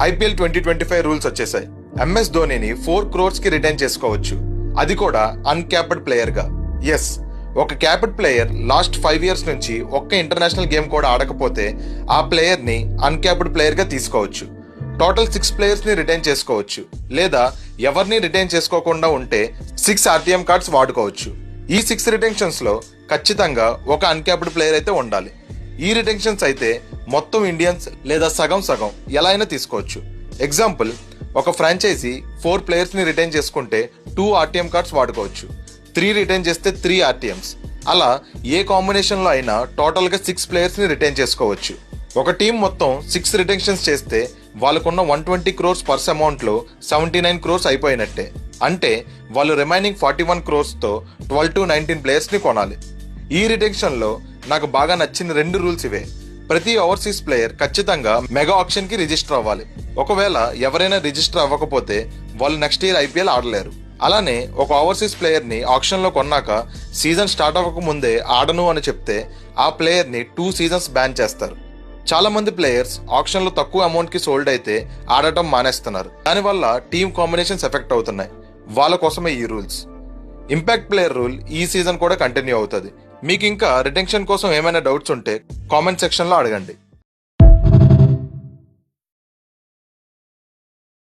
IPL 2025 rules వచ్చేసాయి. MS ధోనిని 4 crores కి retain చేసుకోవచ్చు, అది కూడా అన్క్యాప్డ్ ప్లేయర్ గా. ఎస్, ఒక క్యాప్డ్ ప్లేయర్ లాస్ట్ 5 years నుంచి ఒక్క ఇంటర్నేషనల్ గేమ్ కూడా ఆడకపోతే ఆ ప్లేయర్ ని అన్క్యాప్డ్ ప్లేయర్ గా తీసుకోవచ్చు. టోటల్ 6 players ని రిటైన్ చేసుకోవచ్చు, లేదా ఎవరిని రిటైన్ చేసుకోకుండా ఉంటే 6 RTM కార్డ్స్ వాడుకోవచ్చు. ఈ 6 రిటెన్షన్స్ లో ఖచ్చితంగా ఒక అన్క్యాప్డ్ ప్లేయర్ అయితే ఉండాలి. ఈ రిటెన్షన్స్ అయితే మొత్తం ఇండియన్స్ లేదా సగం సగం ఎలా అయినా తీసుకోవచ్చు. ఎగ్జాంపుల్, ఒక ఫ్రాంచైజీ 4 players ని రిటైన్ చేసుకుంటే 2 RTM కార్డ్స్ వాడుకోవచ్చు. 3 రిటైన్ చేస్తే 3 RTMs. అలా ఏ కాంబినేషన్ లో అయినా టోటల్ గా 6 players ని రిటైన్ చేసుకోవచ్చు. ఒక టీం మొత్తం 6 రిటెన్షన్స్ చేస్తే వాళ్ళకున్న 120 crores పర్స్ అమౌంట్ లో 79 crores అయిపోయినట్టే. అంటే వాళ్ళు రిమైనింగ్ 41 crores తో 12 to 19 players ని కొనాలి. ఈ రిటెన్షన్ లో నాకు బాగా నచ్చిన 2 రూల్స్ ఇవే. ప్రతి ఓవర్సీస్ ప్లేయర్ ఖచ్చితంగా మెగా ఆప్షన్ కి రిజిస్టర్ అవ్వాలి. ఒకవేళ ఎవరైనా రిజిస్టర్ అవ్వకపోతే వాళ్ళు నెక్స్ట్ ఇయర్ ఐపీఎల్ ఆడలేరు. అలానే ఒక ఓవర్సీస్ ప్లేయర్ ని ఆప్షన్ లో కొన్నాక సీజన్ స్టార్ట్ అవ్వక ముందే ఆడను అని చెప్తే ఆ ప్లేయర్ ని 2 seasons బ్యాన్ చేస్తారు. చాలా మంది ప్లేయర్స్ ఆప్షన్ లో తక్కువ అమౌంట్ కి సోల్డ్ అయితే ఆడటం మానేస్తున్నారు. దానివల్ల టీమ్ కాంబినేషన్స్ ఎఫెక్ట్ అవుతున్నాయి. వాళ్ళ కోసమే ఈ రూల్స్. ఇంపాక్ట్ ప్లేయర్ రూల్ ఈ సీజన్ కూడా కంటిన్యూ అవుతుంది. మీకు ఇంకా రిటెన్షన్ కోసం ఏమైనా డౌట్స్ ఉంటే కామెంట్ సెక్షన్ లో అడగండి.